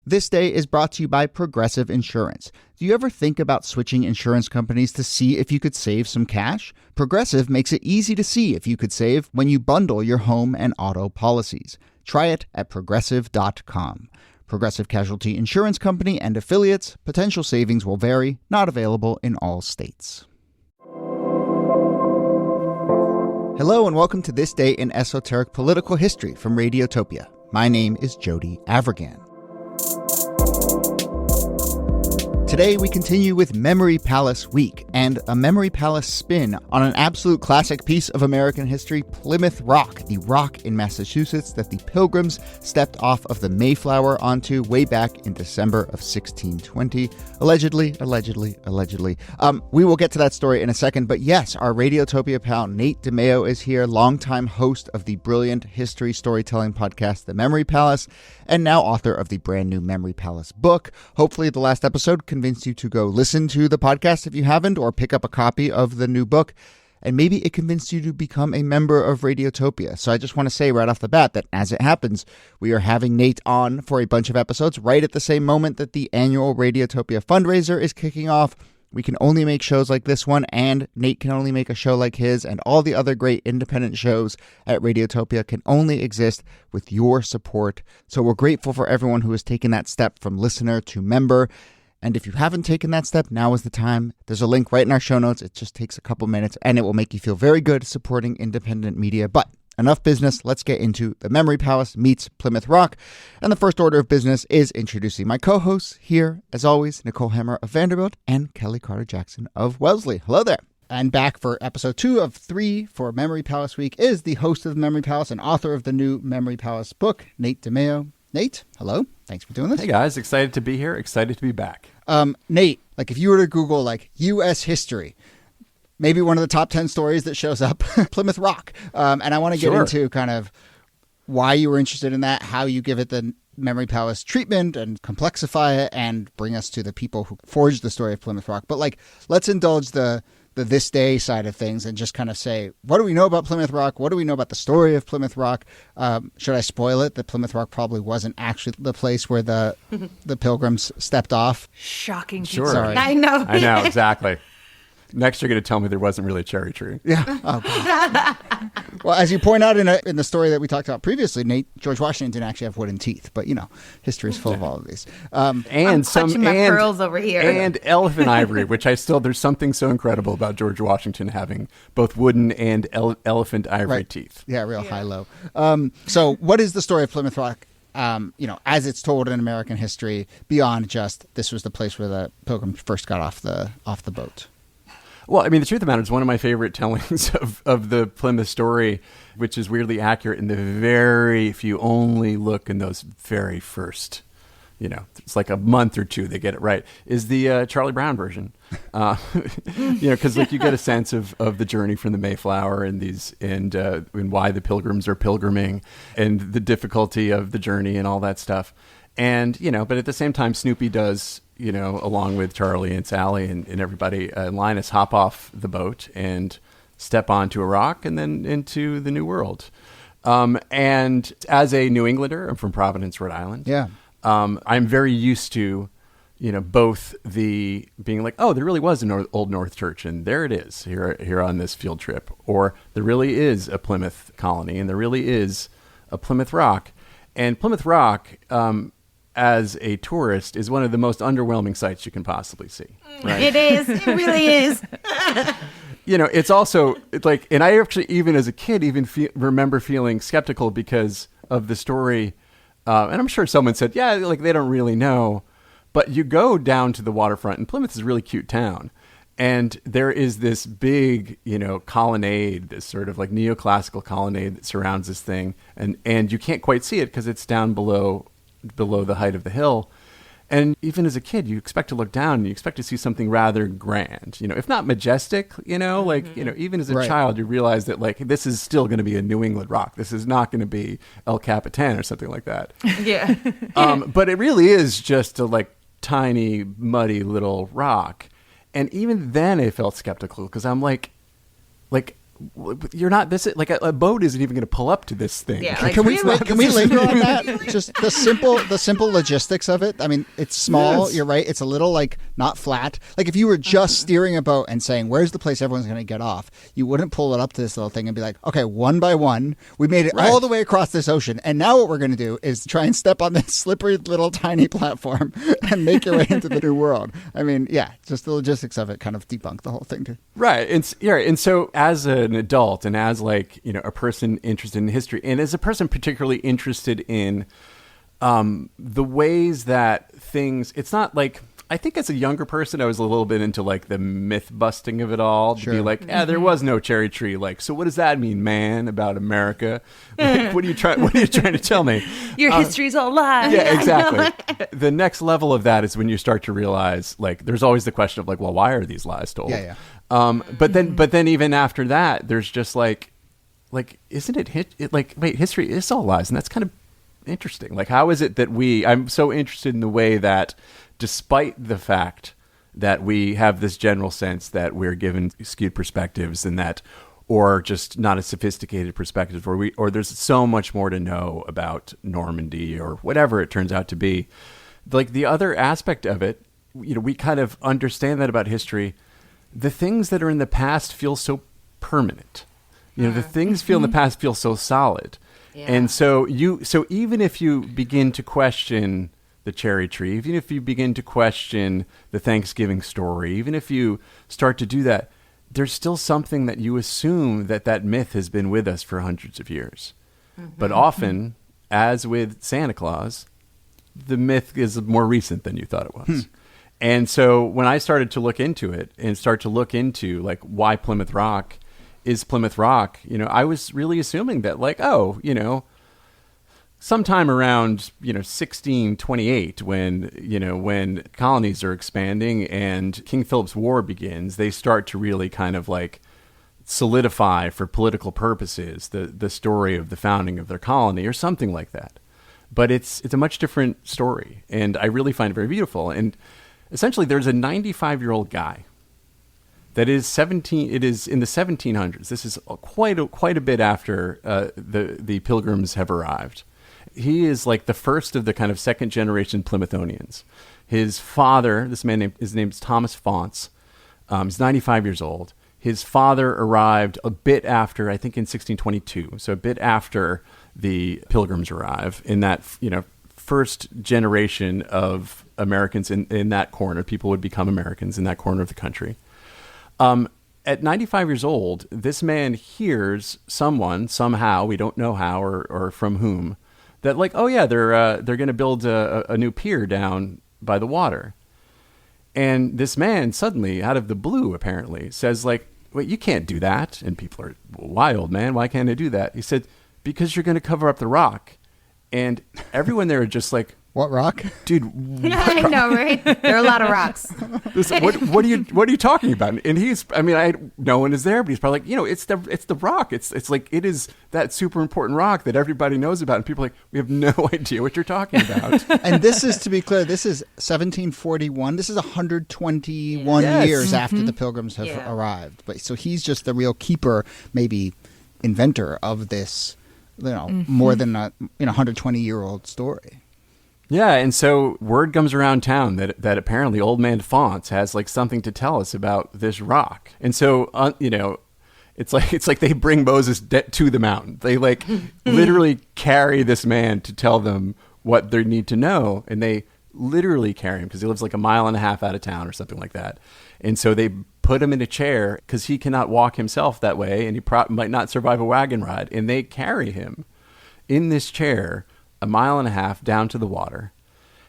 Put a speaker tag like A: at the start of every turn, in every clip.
A: This Day is brought to you by Progressive Insurance. Do you ever think about switching insurance companies to see if you could save some cash? Progressive makes it easy to see if you could save when you bundle your home and auto policies. Try it at Progressive.com. Progressive Casualty Insurance Company and Affiliates. Potential savings will vary. Not available in all states. Hello and welcome to This Day in Esoteric Political History from Radiotopia. My name is Jody Avirgan. Today, we continue with Memory Palace Week and a Memory Palace spin on an absolute classic piece of American history, Plymouth Rock, the rock in Massachusetts that the Pilgrims stepped off of the Mayflower onto way back in December of 1620. Allegedly. We will get to that story in a second, but yes, our Radiotopia pal Nate DeMeo is here, longtime host of the brilliant history storytelling podcast, The Memory Palace, and now author of the brand new Memory Palace book. Hopefully the last episode convinced you to go listen to the podcast if you haven't, or pick up a copy of the new book, and maybe it convinced you to become a member of Radiotopia. So I just want to say right off the bat that as it happens, we are having Nate on for a bunch of episodes right at the same moment that the annual Radiotopia fundraiser is kicking off. We can only make shows like this one, and Nate can only make a show like his, and all the other great independent shows at Radiotopia can only exist with your support. So we're grateful for everyone who has taken that step from listener to member. And if you haven't taken that step, now is the time. There's a link right in our show notes. It just takes a couple minutes, and it will make you feel very good supporting independent media. But enough business. Let's get into The Memory Palace meets Plymouth Rock. And the first order of business is introducing my co-hosts here, as always, Nicole Hammer of Vanderbilt and Kelly Carter-Jackson of Wellesley. Hello there. And back for episode 2 of 3 for Memory Palace Week is the host of The Memory Palace and author of the new Memory Palace book, Nate DeMeo. Nate, hello. Thanks for doing this.
B: Hey guys, excited to be here. Excited to be back.
A: Nate, like if you were to Google like U.S. history, maybe one of the top 10 stories that shows up, Plymouth Rock. And I want to get into kind of why you were interested in that, how you give it the Memory Palace treatment and complexify it and bring us to the people who forged the story of Plymouth Rock. But like, let's indulge the this day side of things and just kind of say, what do we know about Plymouth Rock? What do we know about the story of Plymouth Rock? Should I spoil it that Plymouth Rock probably wasn't actually the place where the Pilgrims stepped off?
C: Shocking.
B: Sure.
A: Sorry.
C: I know,
B: exactly. Next, you're going to tell me there wasn't really a cherry tree.
A: Yeah. Oh, God. Well, as you point out in the story that we talked about previously, Nate, George Washington didn't actually have wooden teeth, but you know, history is full of all of these.
C: I'm clutching my pearls over here.
B: And elephant ivory, which there's something so incredible about George Washington having both wooden and elephant ivory teeth.
A: Yeah, high-low. So what is the story of Plymouth Rock? As it's told in American history, beyond just this was the place where the Pilgrims first got off the boat.
B: Well, I mean, the truth of the matter is one of my favorite tellings of the Plymouth story, which is weirdly accurate in the very, if you only look in those very first, it's like a month or two they get it right, is the Charlie Brown version. Because like you get a sense of the journey from the Mayflower and why the Pilgrims are pilgriming and the difficulty of the journey and all that stuff. And, but at the same time, Snoopy does, along with Charlie and Sally and everybody, Linus hop off the boat and step onto a rock and then into the New World. And as a New Englander, I'm from Providence, Rhode Island.
A: Yeah.
B: I'm very used to, both the being like, oh, there really was an Old North Church, and there it is here on this field trip. Or there really is a Plymouth colony, and there really is a Plymouth Rock. And Plymouth Rock, as a tourist, is one of the most underwhelming sights you can possibly see. Right?
C: It is. It really is.
B: It's also like, and I actually, even as a kid, remember feeling skeptical because of the story. And I'm sure someone said, yeah, like they don't really know. But you go down to the waterfront, and Plymouth is a really cute town. And there is this big, colonnade, this sort of like neoclassical colonnade that surrounds this thing. And you can't quite see it because it's down below the height of the hill. And even as a kid, you expect to look down and you expect to see something rather grand, if not majestic, even as a child, you realize that like, this is still going to be a New England rock. This is not going to be El Capitan or something like that.
C: Yeah.
B: But it really is just a like tiny, muddy little rock. And even then I felt skeptical because I'm like, you're not this like a boat isn't even going to pull up to this thing.
C: Yeah,
A: Can we linger on that? Just the simple logistics of it. I mean, it's small. Yes. You're right. It's a little like not flat. Like if you were just steering a boat and saying, "Where's the place everyone's going to get off?" You wouldn't pull it up to this little thing and be like, "Okay, one by one, we made it all the way across this ocean, and now what we're going to do is try and step on this slippery little tiny platform and make your way into the new world." I mean, yeah, just the logistics of it kind of debunk the whole thing too.
B: Right. And so as an adult and as like, a person interested in history and as a person particularly interested in the ways that things, it's not like, I think as a younger person, I was a little bit into like the myth busting of it all. To be like, there was no cherry tree. Like, so what does that mean, man, about America? Like, what are you trying to tell me?
C: Your history's all lies.
B: Yeah, exactly. The next level of that is when you start to realize, like, there's always the question of like, well, why are these lies told?
A: Yeah.
B: But then even after that, there's just like, isn't it like, wait, history is all lies, and that's kind of interesting. Like, how is it that I'm so interested in the way that, despite the fact that we have this general sense that we're given skewed perspectives and that, or just not as sophisticated perspectives, or there's so much more to know about Normandy or whatever it turns out to be. Like the other aspect of it, we kind of understand that about history. The things that are in the past feel so permanent. The things feel in the past feel so solid. Yeah. And so even if you begin to question the cherry tree, even if you begin to question the Thanksgiving story, even if you start to do that, there's still something that you assume that myth has been with us for hundreds of years. Mm-hmm. But often, as with Santa Claus, the myth is more recent than you thought it was. And so when I started to look into it and start to look into like why Plymouth Rock is Plymouth Rock, I was really assuming that like, sometime around, 1628, when colonies are expanding and King Philip's War begins, they start to really kind of like solidify for political purposes the story of the founding of their colony or something like that. But it's a much different story, and I really find it very beautiful. And essentially, there's a 95-year-old guy that is 17. It is in the 1700s. This is quite a bit after the Pilgrims have arrived. He is like the first of the kind of second generation Plymouthians. His father, his name's Thomas Faunce. He's 95 years old. His father arrived a bit after, I think in 1622, so a bit after the Pilgrims arrive, in that, first generation of Americans in that corner. People would become Americans in that corner of the country. At 95 years old, this man hears someone, somehow, we don't know how or from whom, that like, oh yeah, they're going to build a new pier down by the water. And this man suddenly, out of the blue, apparently, says like, wait, you can't do that. And people are, why, old man? Why can't I do that? He said, because you're going to cover up the rock. And everyone there are just like,
A: what rock?
B: Dude,
C: I know, right? There are a lot of rocks.
B: What are you talking about? And no one is there, but he's probably like, it's the rock. It's like, it is that super important rock that everybody knows about. And people are like, we have no idea what you're talking about.
A: And this is, to be clear, this is 1741. This is 121 years after the Pilgrims have arrived. But so he's just the real keeper, maybe inventor of this, more than a 120-year-old story.
B: Yeah, and so word comes around town that apparently Old Man Faunce has like something to tell us about this rock. And so it's like they bring Moses to the mountain. They like literally carry this man to tell them what they need to know, and they literally carry him because he lives like a mile and a half out of town or something like that. And so they put him in a chair because he cannot walk himself that way, and he might not survive a wagon ride. And they carry him in this chair a mile and a half down to the water.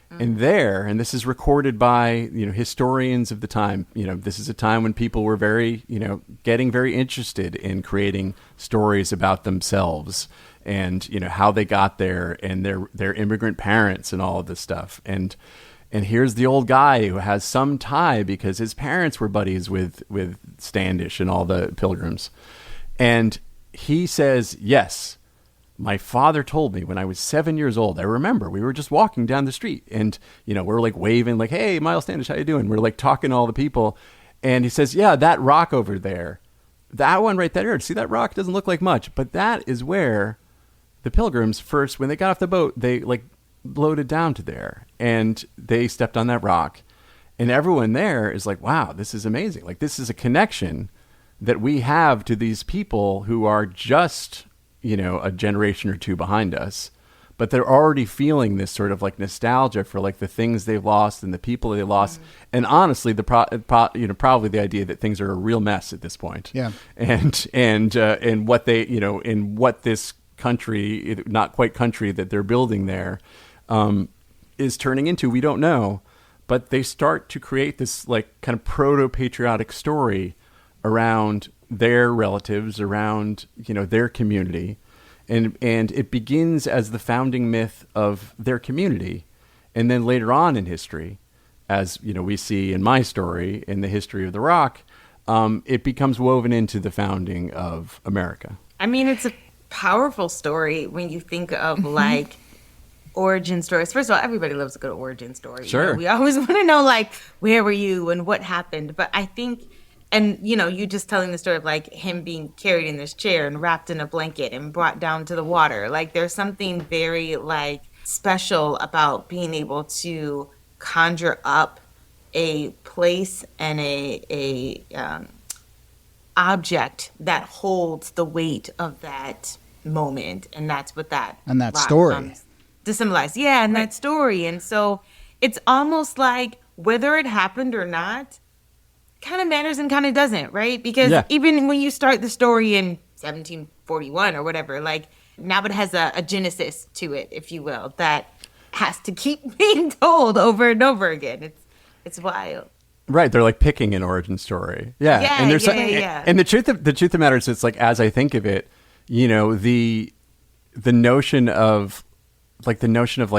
B: And this is recorded by, historians of the time. This is a time when people were very, getting very interested in creating stories about themselves and, how they got there and their immigrant parents and all of this stuff. And here's the old guy who has some tie because his parents were buddies with Standish and all the Pilgrims. And he says, yes, my father told me when I was 7 years old. I remember we were just walking down the street and, we're like waving like, hey, Miles Standish, how you doing? We're like talking to all the people. And he says, yeah, that rock over there, that one right there, see that rock? Doesn't look like much, but that is where the Pilgrims first, when they got off the boat, they like loaded down to there and they stepped on that rock. And everyone there is like, wow, this is amazing. Like, this is a connection that we have to these people who are just, a generation or two behind us. But they're already feeling this sort of like nostalgia for like the things they've lost and the people they lost. Mm-hmm. And honestly, probably the idea that things are a real mess at this point.
A: Yeah.
B: And what they, in what this country, not quite country that they're building there, is turning into, we don't know. But they start to create this like kind of proto-patriotic story around their relatives, around, their community. And it begins as the founding myth of their community. And then later on in history, as, we see in my story, in the history of the rock, it becomes woven into the founding of America.
C: I mean, it's a powerful story when you think of like origin stories. First of all, everybody loves a good origin story.
B: Sure.
C: We always want to know, like, where were you and what happened? But I think, and, you just telling the story of, like, him being carried in this chair and wrapped in a blanket and brought down to the water. Like, there's something very, like, special about being able to conjure up a place and a object that holds the weight of that moment. And that's what that
A: and that story
C: comes to symbolize. Yeah, and that story. And so it's almost like whether it happened or not kind of matters and kind of doesn't, right? Because even when you start the story in 1741 or whatever, like now it has a genesis to it, if you will, that has to keep being told over and over again. It's wild.
B: Right, they're like picking an origin story. Yeah. And there's and the truth of the matter is, it's like, as I think of it, the notion of like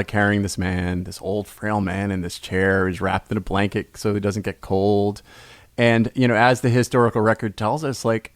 B: carrying this man, this old frail man in this chair, is wrapped in a blanket so he doesn't get cold. And, as the historical record tells us, like,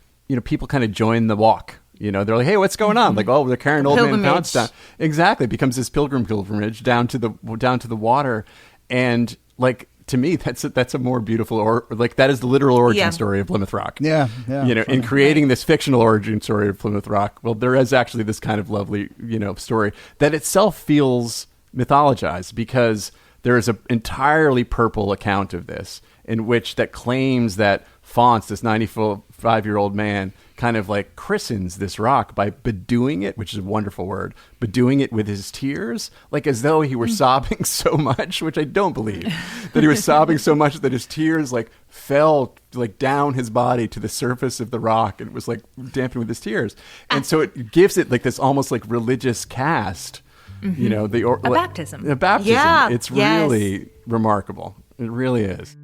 B: people kind of join the walk. They're like, hey, what's going on? Like, oh, they're carrying old man Pounce down. Exactly. It becomes this pilgrimage down to the water. And like, to me, that's a more beautiful, or like, that is the literal origin story of Plymouth Rock.
A: Yeah.
B: In creating this fictional origin story of Plymouth Rock, well, there is actually this kind of lovely, story that itself feels mythologized, because there is an entirely purple account of this, in which that claims that Faunce, this 95-year-old man, kind of like christens this rock by bedewing it, which is a wonderful word, bedewing it with his tears, like as though he were sobbing so much, which I don't believe, that he was sobbing so much that his tears like fell like down his body to the surface of the rock, and it was like dampened with his tears. And so it gives it like this almost like religious cast,
D: a baptism.
B: A baptism.
C: Yeah.
B: It's really remarkable. It really is.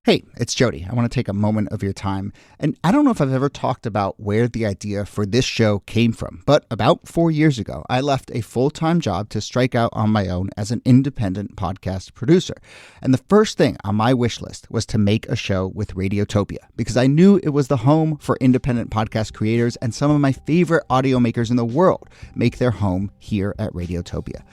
A: Hey, it's Jody. I want to take a moment of your time. And I don't know if I've ever talked about where the idea for this show came from, but about 4 years ago, I left a full-time job to strike out on my own as an independent podcast producer. And the first thing on my wish list was to make a show with Radiotopia, because I knew it was the home for independent podcast creators, and some of my favorite audio makers in the world make their home here at Radiotopia.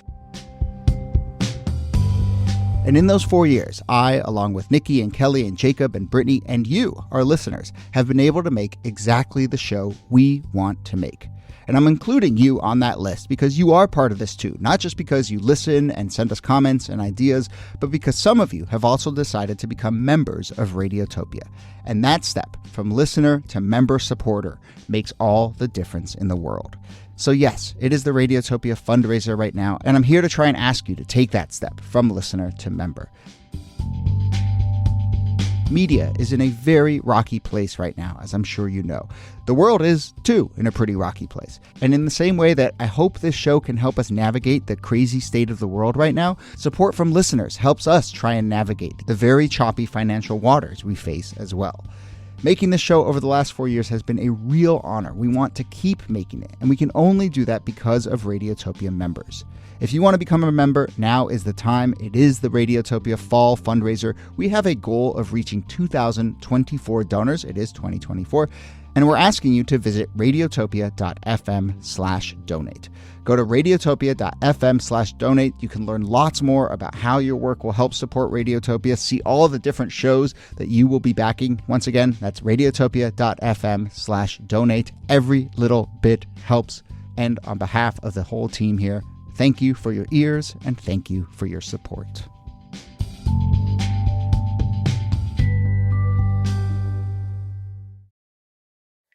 A: And in those 4 years, I, along with Niki and Kellie and Jacob and Brittany and you, our listeners, have been able to make exactly the show we want to make. And I'm including you on that list because you are part of this too, not just because you listen and send us comments and ideas, but because some of you have also decided to become members of Radiotopia. And that step from listener to member supporter makes all the difference in the world. So yes, it is the Radiotopia fundraiser right now, and I'm here to try and ask you to take that step from listener to member. Media is in a very rocky place right now, as I'm sure you know. The world is, too, in a pretty rocky place. And in the same way that I hope this show can help us navigate the crazy state of the world right now, support from listeners helps us try and navigate the very choppy financial waters we face as well. Making this show over the last 4 years has been a real honor. We want to keep making it, and we can only do that because of Radiotopia members. If you want to become a member, now is the time. It is the Radiotopia Fall Fundraiser. We have a goal of reaching 2,024 donors. It is 2024. And we're asking you to visit radiotopia.fm/donate. Go to radiotopia.fm/donate. You can learn lots more about how your work will help support Radiotopia, see all of the different shows that you will be backing. Once again, that's radiotopia.fm/donate. Every little bit helps. And on behalf of the whole team here, thank you for your ears and thank you for your support.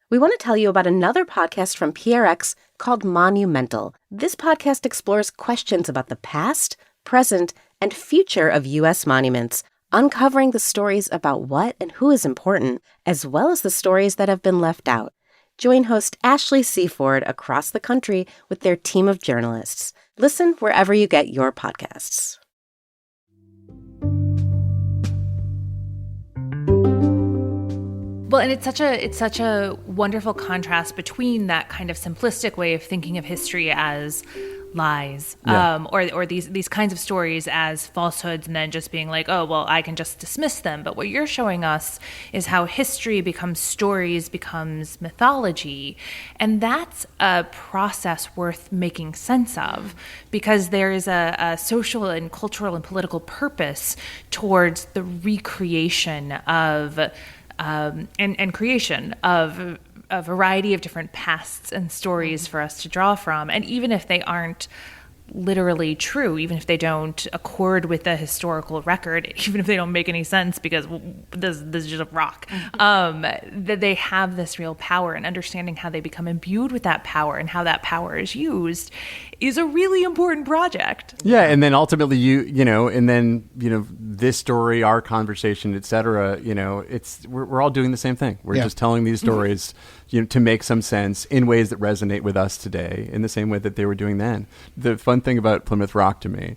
E: We want to tell you about another podcast from PRX called Monumental. This podcast explores questions about the past, present, and future of U.S. monuments, uncovering the stories about what and who is important, as well as the stories that have been left out. Join host Ashley Seaford across the country with their team of journalists. Listen wherever you get your podcasts.
D: Well, and it's such a wonderful contrast between that kind of simplistic way of thinking of history as lies, or these kinds of stories as falsehoods, and then just being like, oh, well, I can just dismiss them. But what you're showing us is how history becomes stories, becomes mythology. And that's a process worth making sense of, because there is a social and cultural and political purpose towards the recreation of and creation of a variety of different pasts and stories for us to draw from. And even if they aren't literally true, even if they don't accord with the historical record, even if they don't make any sense because this is just a rock, that they have this real power, and understanding how they become imbued with that power and how that power is used is a really important project.
B: Yeah, and then ultimately this story, our conversation, etc. We're all doing the same thing. We're just telling these stories, to make some sense in ways that resonate with us today, in the same way that they were doing then. The fun thing about Plymouth Rock to me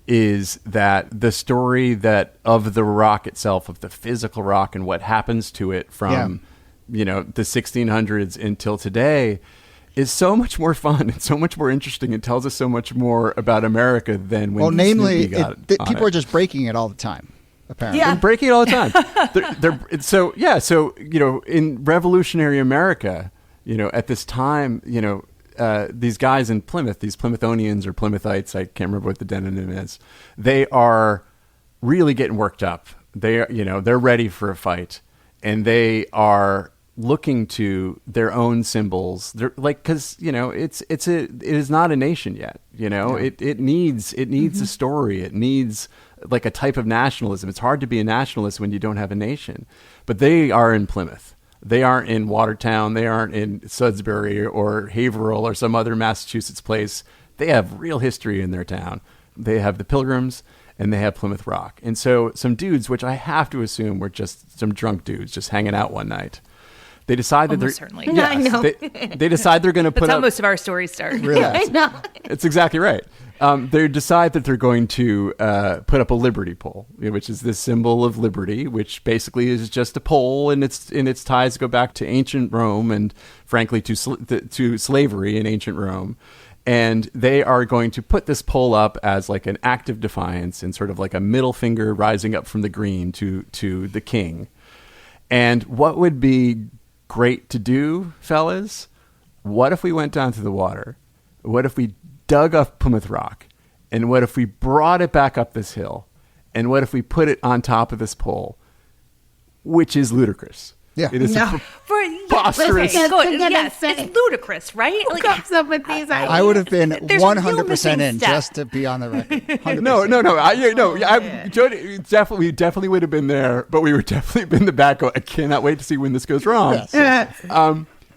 B: is that the story that of the rock itself, of the physical rock and what happens to it from the 1600s until today, is so much more fun and so much more interesting. It tells us so much more about America than when
A: namely,
B: people
A: are just breaking it all the time. Apparently,
B: they're breaking it all the time. So in revolutionary America, at this time, these guys in Plymouth, these Plymouthians or Plymouthites, I can't remember what the demonym is, they are really getting worked up. They're ready for a fight, and they are looking to their own symbols. They're like, because it is not a nation yet. It needs a story. It needs like a type of nationalism. It's hard to be a nationalist when you don't have a nation. But they are in Plymouth. They aren't in Watertown. They aren't in Sudbury or Haverhill or some other Massachusetts place. They have real history in their town. They have the Pilgrims and they have Plymouth Rock. And so some dudes, which I have to assume were just some drunk dudes just hanging out one night, they decide that they're
D: certainly.
C: Yes, I know.
B: They decide they're going to put
D: That's
B: up.
D: how most of our stories start.
A: Really?
C: I know.
B: It's exactly right. They decide that they're going to put up a liberty pole, which is this symbol of liberty, which basically is just a pole, and its ties go back to ancient Rome and, frankly, to slavery in ancient Rome. And they are going to put this pole up as like an act of defiance and sort of like a middle finger rising up from the green to the king. And what would be great to do, fellas? What if we went down to the water? What if we dug up Plymouth Rock? And what if we brought it back up this hill? And what if we put it on top of this pole? Which is ludicrous.
A: Yeah.
B: It is
C: Yes,
B: preposterous.
D: It's ludicrous, right?
C: Who comes up with these ideas?
A: I would have been
D: There's a real
A: 100%
D: missing
A: in,
D: step.
A: just to be on the record. 100%.
B: No. Jody, we definitely would have been there, but we would definitely been the back. I cannot wait to see when this goes wrong.
A: Yes.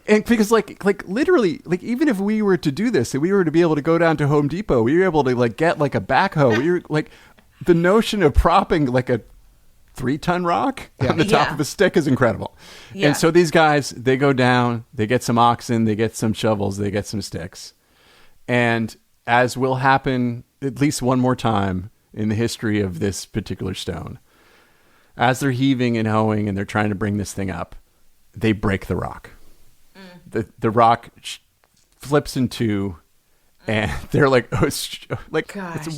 B: And because like literally, like even if we were to do this, and we were to be able to go down to Home Depot, we were able to like get like a backhoe. We were like, the notion of propping like a 3-ton rock on the top of a stick is incredible. Yeah. And so these guys, they go down, they get some oxen, they get some shovels, they get some sticks. And as will happen at least one more time in the history of this particular stone, as they're heaving and hoeing and they're trying to bring this thing up, they break the rock. The rock flips in two, and they're like, it's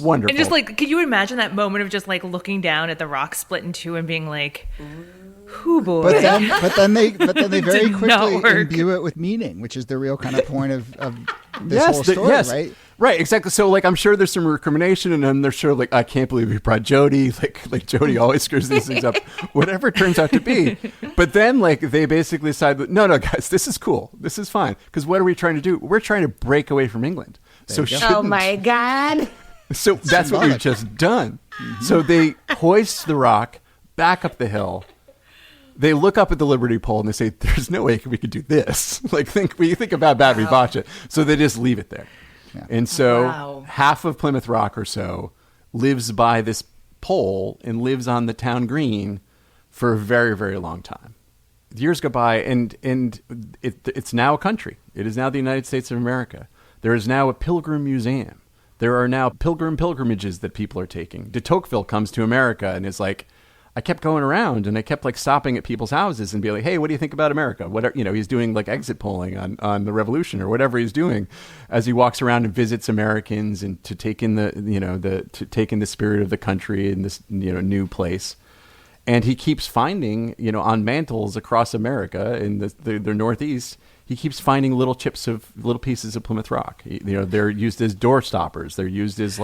B: wonderful.
D: And just like, can you imagine that moment of just like looking down at the rock split in two and being like,
C: Ooh, boy.
A: But then they very
D: Did not
A: quickly
D: work.
A: imbue it with meaning, which is the real kind of point of this whole story, right?
B: Right, exactly. So, like, I'm sure there's some recrimination, and then they're sure, like, I can't believe we brought Jody. Like Jody always screws these things up. Whatever it turns out to be. But then, like, they basically decide, no, guys, this is cool. This is fine. Because what are we trying to do? We're trying to break away from England.
C: Oh my God.
B: So that's what we've just done. Mm-hmm. So they hoist the rock back up the hill. They look up at the Liberty Pole and they say, "There's no way we could do this." Like, think about how bad we botched it. So they just leave it there. Yeah. And so half of Plymouth Rock or so lives by this pole and lives on the town green for a very, very long time. Years go by, and it's now a country. It is now the United States of America. There is now a pilgrim museum. There are now pilgrimages that people are taking. De Tocqueville comes to America and is like, I kept going around and I kept like stopping at people's houses and be like, hey, what do you think about America? He's doing like exit polling on the revolution or whatever he's doing as he walks around and visits Americans and to take in the spirit of the country in this, new place. And he keeps finding, on mantles across America in the Northeast, he keeps finding little pieces of Plymouth Rock. They're used as door stoppers. They're used as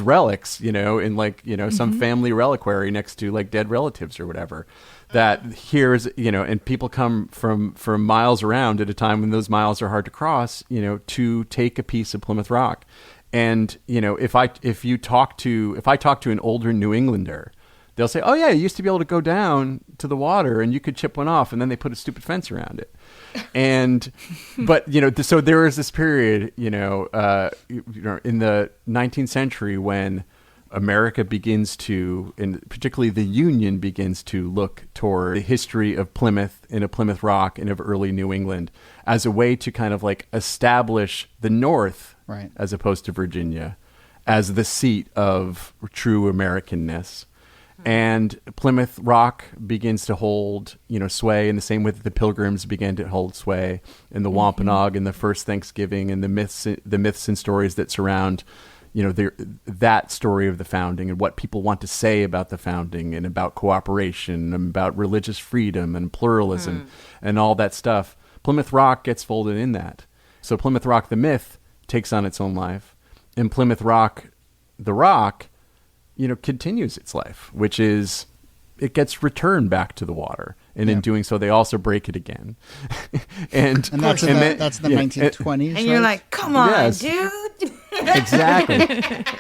B: relics, in some family reliquary next to like dead relatives or whatever. That here's, and people come from miles around at a time when those miles are hard to cross, to take a piece of Plymouth Rock. And, if I talk to an older New Englander, they'll say, oh yeah, you used to be able to go down to the water and you could chip one off, and then they put a stupid fence around it. But so there is this period, in the 19th century when America begins to, and particularly the Union begins to look toward the history of Plymouth and of Plymouth Rock and of early New England as a way to kind of like establish the North, right, as opposed to Virginia, as the seat of true Americanness. And Plymouth Rock begins to hold, sway in the same way that the Pilgrims began to hold sway, and the Wampanoag and the first Thanksgiving and the myths and stories that surround, that story of the founding and what people want to say about the founding and about cooperation and about religious freedom and pluralism and all that stuff. Plymouth Rock gets folded in that. So Plymouth Rock, the myth, takes on its own life, and Plymouth Rock, the rock, continues its life, which is it gets returned back to the water. And in doing so, they also break it again. and
A: that's the 1920s.
C: And you're like, come on, dude.
B: Exactly.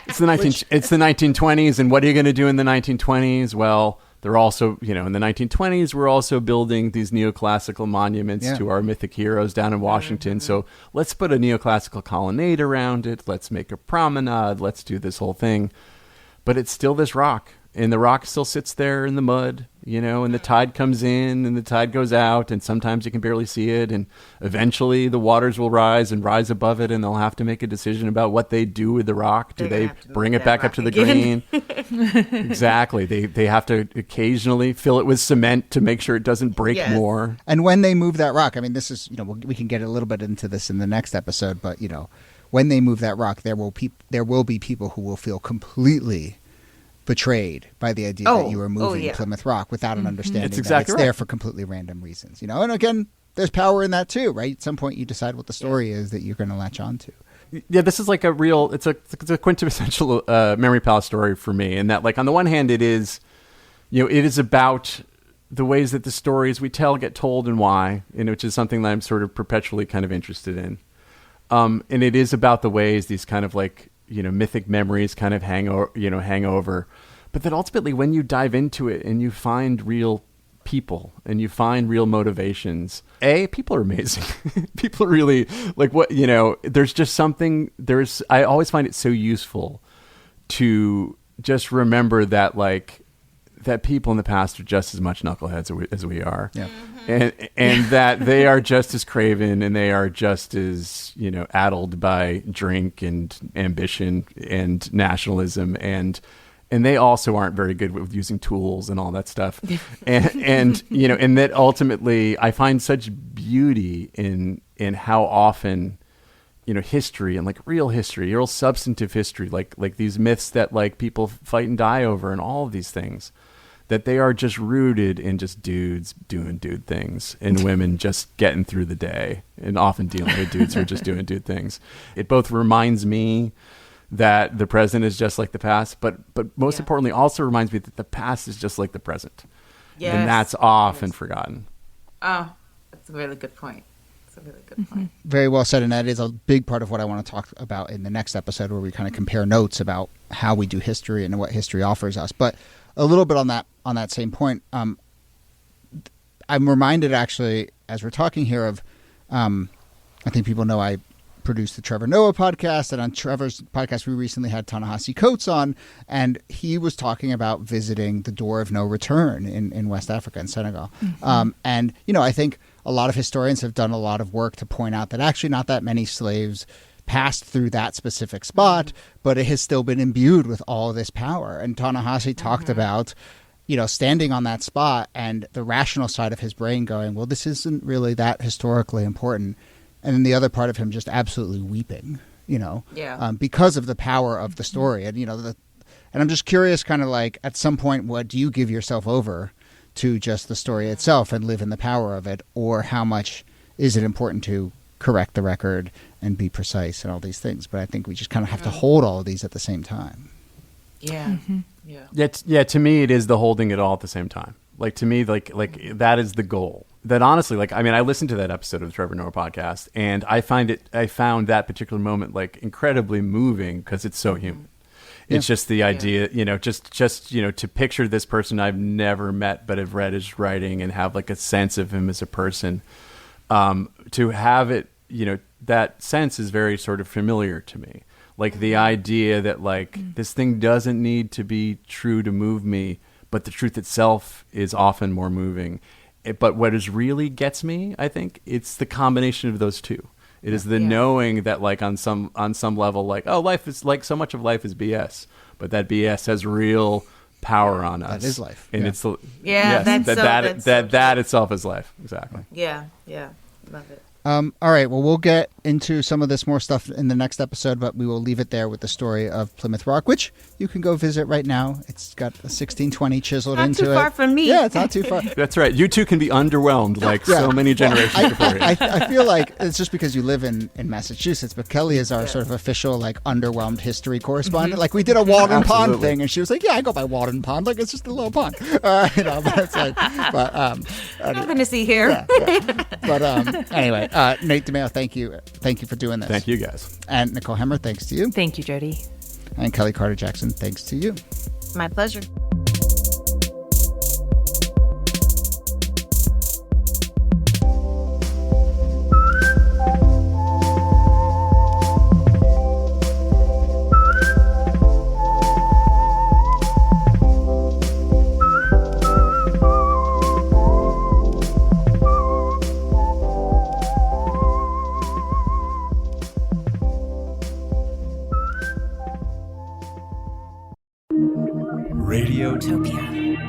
B: It's the 1920s. And what are you going to do in the 1920s? Well, they're also, in the 1920s, we're also building these neoclassical monuments to our mythic heroes down in Washington. So let's put a neoclassical colonnade around it. Let's make a promenade. Let's do this whole thing. But it's still this rock, and the rock still sits there in the mud, and the tide comes in and the tide goes out, and sometimes you can barely see it, and eventually the waters will rise above it, and they'll have to make a decision about what they do with the rock. Do they bring it back up to the green? Exactly. They have to occasionally fill it with cement to make sure it doesn't break more.
A: And when they move that rock, I mean, this is, we can get a little bit into this in the next episode, but, when they move that rock, there will be people who will feel completely betrayed by the idea that you are moving Plymouth Rock without an understanding that it's there for completely random reasons. And again, there's power in that too, right? At some point, you decide what the story is that you're going to latch on to.
B: Yeah, this is like it's a quintessential Memory Palace story for me, in that, like, on the one hand, it is, it is about the ways that the stories we tell get told and why, which is something that I'm sort of perpetually kind of interested in. And it is about the ways these kind of like, mythic memories kind of hang over. But then ultimately, when you dive into it and you find real people and you find real motivations, people are amazing. People are really like there's just something, I always find it so useful to just remember that, like, that people in the past are just as much knuckleheads as we are. Yeah. And that they are just as craven, and they are just as, addled by drink and ambition and nationalism, and they also aren't very good with using tools and all that stuff. and that ultimately I find such beauty in how often, history and like real substantive history, like these myths that like people fight and die over and all of these things, that they are just rooted in just dudes doing dude things and women just getting through the day, and often dealing with dudes who are just doing dude things. It both reminds me that the present is just like the past, but most importantly also reminds me that the past is just like the present. Yes. And that's often forgotten.
C: Oh, that's a really good point. A really good point.
A: Very well said, and that is a big part of what I want to talk about in the next episode, where we kind of compare notes about how we do history and what history offers us. But a little bit on that same point, I'm reminded, actually, as we're talking here, of I think people know I produce the Trevor Noah podcast, and on Trevor's podcast we recently had Ta-Nehisi Coates on, and he was talking about visiting the Door of No Return in West Africa, in Senegal. Mm-hmm. And I think a lot of historians have done a lot of work to point out that actually not that many slaves passed through that specific spot, but it has still been imbued with all this power. And Ta-Nehisi talked about, standing on that spot and the rational side of his brain going, well, this isn't really that historically important. And then the other part of him just absolutely weeping, because of the power of the story. And, and I'm just curious, kind of like, at some point, what do you give yourself over to just the story itself and live in the power of it, or how much is it important to correct the record and be precise and all these things? But I think we just kind of have to hold all of these at the same time.
C: Yeah. Mm-hmm.
B: Yeah. To me, it is the holding it all at the same time. Like, to me, like that is the goal. That honestly, I listened to that episode of the Trevor Noah podcast, and I found that particular moment incredibly moving, because it's so human. It's just the idea, just to picture this person I've never met but have read his writing and have a sense of him as a person. To have it, that sense is very sort of familiar to me. Like the idea that this thing doesn't need to be true to move me, but the truth itself is often more moving. But what really gets me, I think, it's the combination of those two. It is the knowing that on some level, life is so much of life is BS, but that BS has real power on us.
A: That is life.
B: And it's
C: that
B: itself is life. Exactly.
C: Yeah. Love it.
A: All right. Well, we'll get into some of this more stuff in the next episode, but we will leave it there with the story of Plymouth Rock, which you can go visit right now. It's got a 1620 chiseled into it.
C: Not too far from me.
A: Yeah, it's not too far.
B: That's right. You two can be underwhelmed so many generations before you.
A: I feel like it's just because you live in Massachusetts, but Kelly is our sort of official underwhelmed history correspondent. Mm-hmm. We did a Walden Pond thing, and she was like, "Yeah, I go by Walden Pond. It's just a little pond." But it's
C: nothing to see here.
A: Yeah. But anyway. Nate DeMeo, thank you for doing this.
B: Thank you, guys.
A: And Nicole Hemmer, thanks to you.
D: Thank you, Jody.
A: And Kelly Carter Jackson, thanks to you.
C: My pleasure.
F: Radiotopia.